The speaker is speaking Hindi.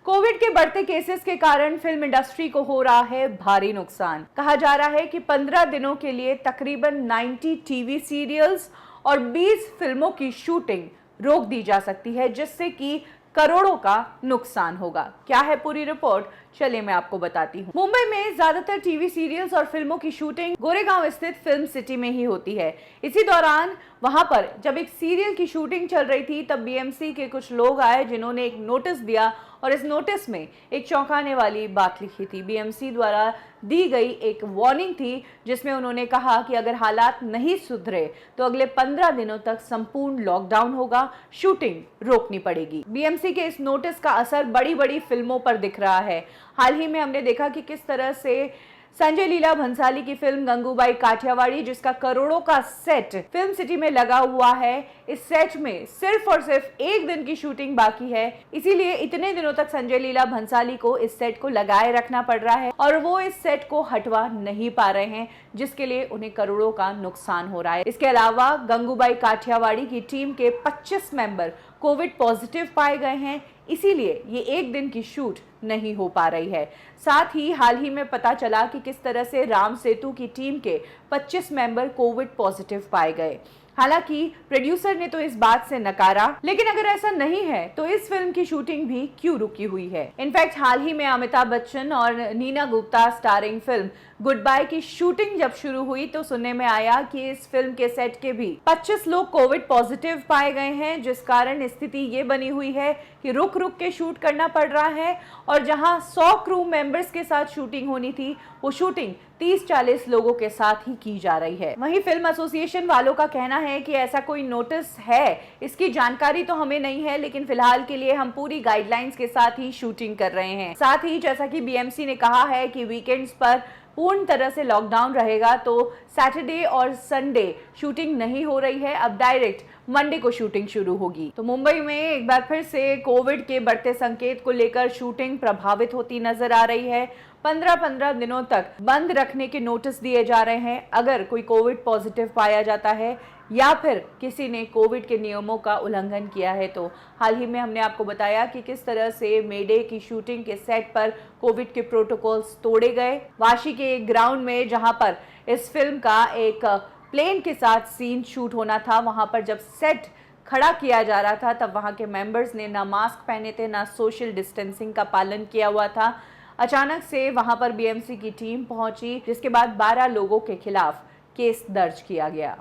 कोविड के बढ़ते केसेस के कारण फिल्म इंडस्ट्री को हो रहा है भारी नुकसान। कहा जा रहा है कि 15 दिनों के लिए तकरीबन 90 टीवी सीरियल्स और 20 फिल्मों की शूटिंग रोक दी जा सकती है, जिससे कि करोड़ों का नुकसान होगा। क्या है पूरी रिपोर्ट, चलिए मैं आपको बताती हूँ। मुंबई में ज्यादातर टीवी सीरियल्स और फिल्मों की शूटिंग गोरेगांव स्थित फिल्म सिटी में ही होती है। इसी दौरान वहां पर जब एक सीरियल की शूटिंग चल रही थी, तब बीएमसी के कुछ लोग आए जिन्होंने एक नोटिस दिया और इस नोटिस में एक चौंकाने वाली बात लिखी थी। बीएमसी द्वारा दी गई एक वार्निंग थी, जिसमें उन्होंने कहा कि अगर हालात नहीं सुधरे तो अगले 15 दिनों तक संपूर्ण लॉकडाउन होगा, शूटिंग रोकनी पड़ेगी। बीएमसी के इस नोटिस का असर बड़ी बड़ी फिल्मों पर दिख रहा है। हाल ही में हमने देखा कि किस तरह से संजय लीला भंसाली की फिल्म गंगूबाई काठियावाड़ी, जिसका करोड़ों का सेट फिल्म सिटी में लगा हुआ है, इस सेट में सिर्फ और सिर्फ एक दिन की शूटिंग बाकी है। इसीलिए इतने दिनों तक संजय लीला भंसाली को इस सेट को लगाए रखना पड़ रहा है और वो इस सेट को हटवा नहीं पा रहे हैं, जिसके लिए उन्हें करोड़ों का नुकसान हो रहा है। इसके अलावा गंगूबाई काठियावाड़ी की टीम के 25 मेंबर कोविड पॉजिटिव पाए गए हैं, इसीलिए ये एक दिन की शूट नहीं हो पा रही है। साथ ही हाल ही में पता चला कि किस तरह से राम सेतु की टीम के 25 मेंबर कोविड पॉजिटिव पाए गए। हालांकि प्रोड्यूसर ने तो इस बात से नकारा, लेकिन अगर ऐसा नहीं है तो इस फिल्म की शूटिंग भी क्यों रुकी हुई है। इनफैक्ट हाल ही में अमिताभ बच्चन और Neena Gupta starring film goodbye की शूटिंग जब शुरू हुई तो सुनने में आया कि इस फिल्म के सेट के भी 25 लोग कोविड पॉजिटिव पाए गए हैं, जिस कारण स्थिति ये बनी हुई है कि रुक रुक के शूट करना पड़ रहा है और जहां 100 क्रू मेंबर्स के साथ शूटिंग होनी थी, वो शूटिंग 30-40 लोगों के साथ ही की जा रही है। वहीं फिल्म एसोसिएशन वालों का कहना है कि ऐसा कोई नोटिस है, इसकी जानकारी तो हमें नहीं है, लेकिन फिलहाल के लिए हम पूरी गाइडलाइंस के साथ ही शूटिंग कर रहे हैं। साथ ही जैसा कि बीएमसी ने कहा है कि वीकेंड्स पर पूर्ण तरह से लॉकडाउन रहेगा, तो सैटरडे और संडे शूटिंग नहीं हो रही है, अब डायरेक्ट मंडे को शूटिंग शुरू होगी। तो मुंबई में एक बार फिर से कोविड के बढ़ते संकेत को लेकर शूटिंग प्रभावित होती नजर आ रही है। 15-15 दिनों तक बंद रखने के नोटिस दिए जा रहे हैं अगर कोई कोविड पॉजिटिव पाया जाता है या फिर किसी ने कोविड के नियमों का उल्लंघन किया है। तो हाल ही में हमने आपको बताया कि किस तरह से मेडे की शूटिंग के सेट पर कोविड के प्रोटोकॉल्स तोड़े गए। वाशी के एक ग्राउंड में जहां पर इस फिल्म का एक प्लेन के साथ सीन शूट होना था, वहां पर जब सेट खड़ा किया जा रहा था तब वहां के मेंबर्स ने ना मास्क पहने थे, ना सोशल डिस्टेंसिंग का पालन किया हुआ था। अचानक से वहां पर बीएमसी की टीम पहुंची, जिसके बाद 12 लोगों के खिलाफ केस दर्ज किया गया।